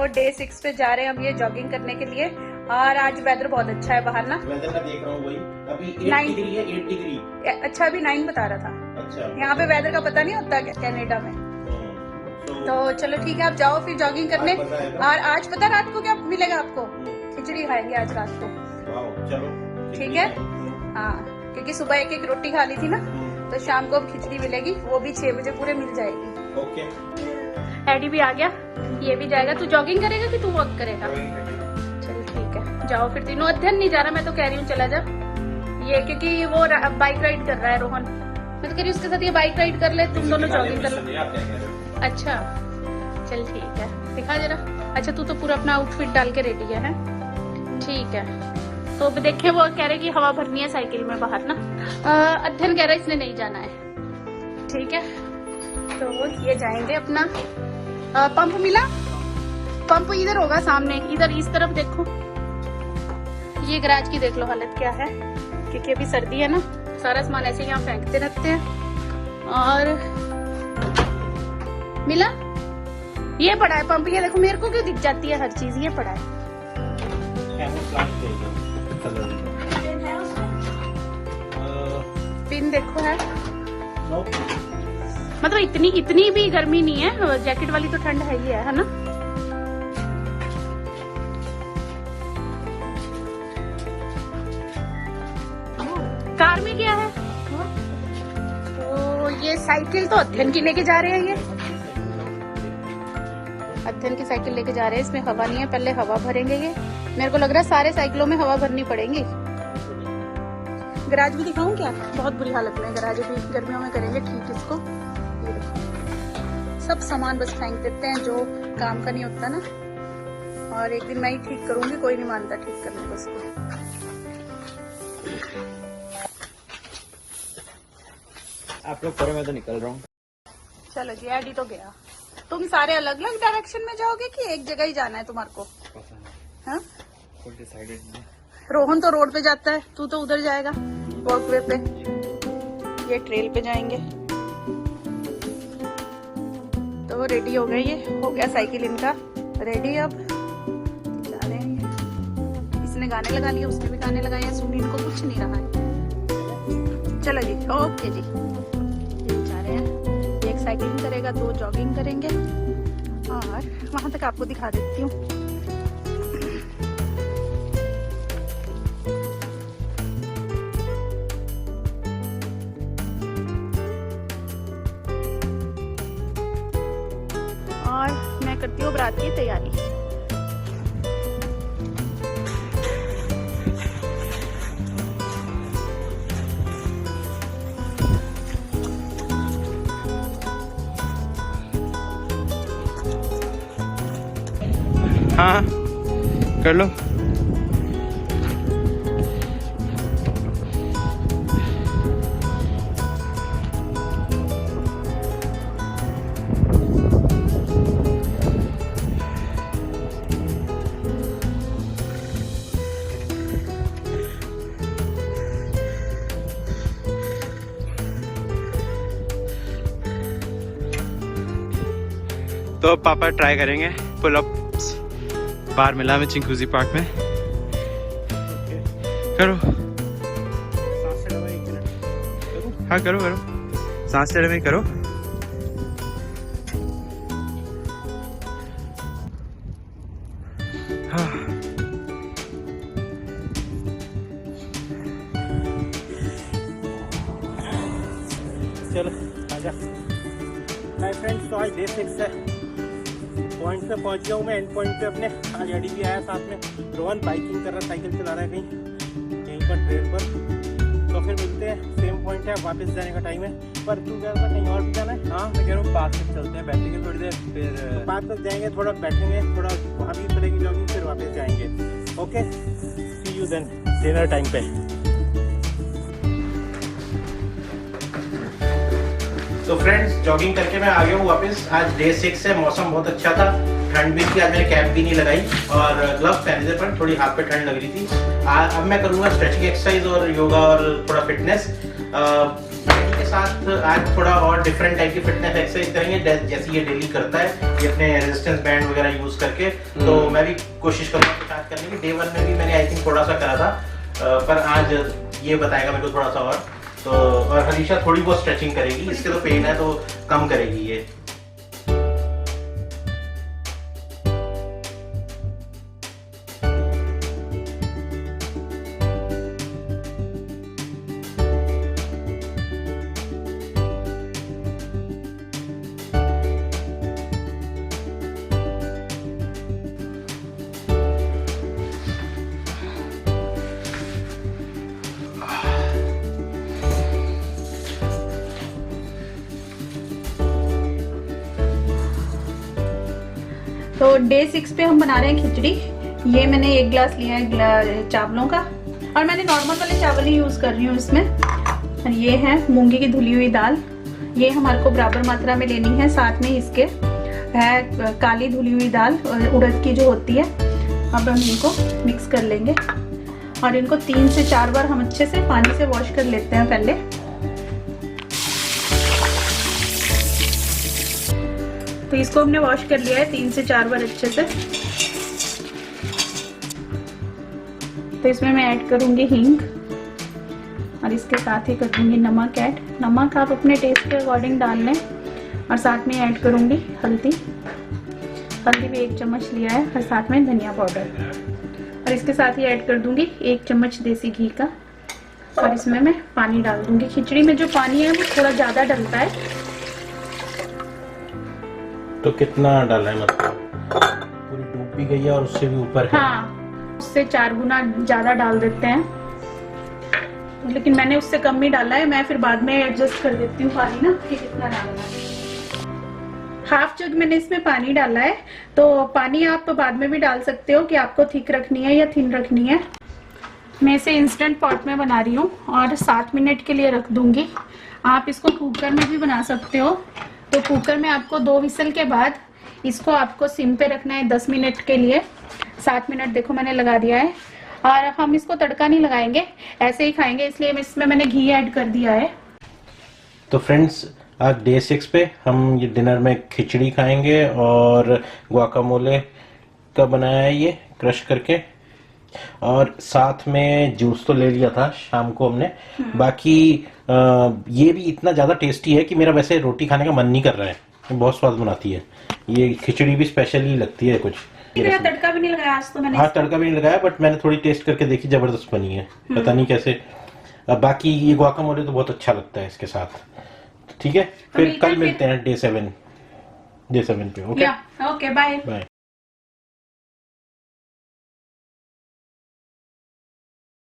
Day 6 पे जा रहे हैं हम ये जॉगिंग करने के लिए। और आज वेदर बहुत अच्छा है बाहर ना। वेदर का देख रहा हूँ, वही अभी 8 डिग्री है, 8 डिग्री। अच्छा अभी 9 बता रहा था। अच्छा यहाँ पे वेदर का पता नहीं होता कनाडा में। तो चलो ठीक है, आप जाओ फिर जॉगिंग करने। और आज पता रात को क्या मिलेगा आपको? खिचड़ी खाएंगे आज रात को। चलो ठीक है। हाँ क्योंकि सुबह एक रोटी खा ली थी ना, तो शाम को अब खिचड़ी मिलेगी, वो भी 6 बजे पूरे मिल जाएगी। ओके। एडी भी आ गया, ये भी जाएगा। तू जॉगिंग करेगा कि तू वॉक करेगा? चल ठीक है, जाओ फिर तीनों। अध्ययन नहीं जा रहा, मैं तो कह रही हूँ चला जा ये, क्योंकि वो बाइक राइड कर रहा है रोहन। मैं तो कह रही हूँ उसके साथ ये बाइक राइड कर ले, तुम दोनों जॉगिंग कर लो। अच्छा चल ठीक है, दिखा जरा। अच्छा तू तो पूरा अपना आउटफिट डाल के रेडी है? ठीक है। तो देखे वो कह रहे कि हवा भरनी है साइकिल में बाहर ना। अध्ययन कह रहा है इसने नहीं जाना है। ठीक है तो ये जाएंगे अपना। पंप मिला? पंप इधर होगा सामने, इधर इस तरफ देखो। ये गैराज की देख लो हालत क्या है, क्योंकि अभी सर्दी है ना, सारा सामान ऐसे यहाँ फेंकते रहते हैं। और मिला? ये पड़ा है पंप, ये देखो। मेरे को क्यों दिख जाती है हर चीज? ये पड़ा है। पिन देखो है। मतलब इतनी भी गर्मी नहीं है, जैकेट वाली तो ठंड है ही है ना। कार में क्या है? तो ये साइकिल तो अध्ययन की लेके जा रहे हैं। ये अध्ययन की साइकिल लेके जा रहे हैं, इसमें हवा नहीं है, पहले हवा भरेंगे। ये मेरे को लग रहा है सारे साइकिलों में हवा भरनी पड़ेगी। गैराज भी दिखाऊं क्या? बहुत बुरी हालत में गैराज भी, गर्मियों में करेंगे ठीक इसको। ये देखो सब सामान बस फेंक देते हैं जो काम का नहीं होता ना। और एक दिन मैं ही ठीक करूंगी, कोई नहीं मानता ठीक करने को उसको। आप लोग करो, मैं तो निकल रहा हूँ। चलो जी, एडी तो गया। तुम सारे अलग अलग डायरेक्शन में जाओगे कि एक जगह ही जाना है तुम्हारे को? हाँ रोहन तो रोड पे जाता है, तू तो उधर जाएगा वॉकवे पे। ये ट्रेल पे जाएंगे। तो रेडी हो गए, ये हो गया साइकिल इनका रेडी। अब जा रहे हैं। इसने गाने लगा लिए, उसने भी गाने लगाए, सुन इनको कुछ नहीं रहा है। चलो जी ओके जी, ये जा रहे हैं। एक साइकिलिंग करेगा, 2 जॉगिंग करेंगे। और वहां तक आपको दिखा देती हूँ। और मैं करती हूँ रात की तैयारी। हाँ कर लो। तो पापा ट्राई करेंगे पुल अप। बाहर मिला हमें चिंकूजी पार्क में। करो हाँ करो सांस चढ़े में करो। हाँ चलो आजा। हाय फ्रेंड्स, तो आज डे 6 है। पॉइंट पे पहुंच गया हूँ मैं, एंड पॉइंट पे अपने। आज एडी भी आया साथ में। रोहन बाइकिंग कर रहा है, साइकिल चला रहा है कहीं पर ट्रेल पर। तो फिर मिलते हैं, सेम पॉइंट है, वापस जाने का टाइम है। पर तू कह रहा था कहीं और भी जाना है? हाँ मैं कह रहा हूँ पार्क तक चलते हैं, बैठेंगे थोड़ी देर, फिर पार्क तक जाएंगे, थोड़ा बैठेंगे, थोड़ा वहाँ भी चलेगी जॉगिंग, फिर वापस जाएंगे। Okay, see you then dinner time पे। तो फ्रेंड्स, जॉगिंग करके मैं आ गया हूँ वापस। आज डे 6 है, मौसम बहुत अच्छा था, ठंड भी थी। आज मैंने कैप भी नहीं लगाई और ग्लव्स पहने थे, पर थोड़ी हाथ पे ठंड लग रही थी। अब मैं करूँगा स्ट्रेचिंग एक्सरसाइज और योगा और थोड़ा फिटनेस के साथ। आज थोड़ा और डिफरेंट टाइप की फिटनेस एक्सरसाइज करेंगे, जैसे ये डेली करता है, ये अपने रेजिस्टेंस बैंड वगैरह यूज करके। तो मैं भी कोशिश करूँगा स्टार्ट करने की। डे 1 में भी मैंने आई थिंक थोड़ा सा करा था, पर आज ये बताएगा मेरे को थोड़ा सा और। तो और हरीशा थोड़ी बहुत स्ट्रेचिंग करेगी, इसके तो पेन है तो कम करेगी ये। तो डे 6 पे हम बना रहे हैं खिचड़ी। ये मैंने 1 गिलास लिया है चावलों का, और मैंने नॉर्मल वाले चावल ही यूज कर रही हूँ इसमें। और ये है मूंगी की धुली हुई दाल, ये हमारे को बराबर मात्रा में लेनी है। साथ में इसके है काली धुली हुई दाल उड़द की जो होती है। अब हम इनको मिक्स कर लेंगे और इनको 3 से 4 बार हम अच्छे से पानी से वॉश कर लेते हैं पहले। तो इसको हमने वॉश कर लिया है 3 से 4 बार अच्छे से। तो इसमें मैं ऐड करूंगी हींग और इसके साथ ही कर दूंगी नमक ऐड। नमक आप अपने टेस्ट के अकॉर्डिंग डाल लें। और साथ में ऐड करूंगी हल्दी। हल्दी भी 1 चम्मच लिया है, और साथ में धनिया पाउडर। और इसके साथ ही ऐड कर दूंगी 1 चम्मच देसी घी का। और इसमें मैं पानी डाल दूंगी। खिचड़ी में जो पानी है वो थोड़ा ज्यादा डलता है। तो कितना डाला है, मतलब पूरी डूब भी गई है और उससे भी ऊपर है? हाँ, उससे 4 गुना ज्यादा डाल देते हैं, लेकिन मैंने उससे कम ही डाला है। मैं फिर बाद में एडजस्ट कर देती हूँ पानी ना कि कितना डालना है। हाफ जग मैंने इसमें पानी डाला है। तो पानी आप बाद में भी डाल सकते हो कि आपको थिक रखनी है या थिन रखनी है। मैं इसे इंस्टेंट पॉट में बना रही हूँ और 7 मिनट के लिए रख दूंगी। आप इसको कुकर में भी बना सकते हो। तो कुकर में आपको 2 विसल के बाद इसको आपको सिम पे रखना है 10 मिनट के लिए। 7 मिनट देखो मैंने लगा दिया है। और हम इसको तड़का नहीं लगाएंगे, ऐसे ही खाएंगे, इसलिए इसमें मैंने घी ऐड कर दिया है। तो फ्रेंड्स, आज डे 6 पे हम ये डिनर में खिचड़ी खाएंगे और गुआकामोले का बनाया है ये क्रश करके। और साथ में जूस तो ले लिया था शाम को हमने। बाकी ये भी इतना ज्यादा टेस्टी है कि मेरा वैसे रोटी खाने का मन नहीं कर रहा है। ये बहुत स्वाद बनाती है। ये खिचड़ी भी स्पेशली लगती है कुछ। तड़का भी नहीं लगाया आज तो मैंने। हाँ, तड़का भी नहीं लगाया, बट मैंने थोड़ी टेस्ट करके देखी, जबरदस्त बनी है। पता नहीं कैसे। बाकी ये गुआकामोले तो बहुत अच्छा लगता है इसके साथ। ठीक है, फिर कल मिलते हैं डे 7 पे। Okay, bye bye.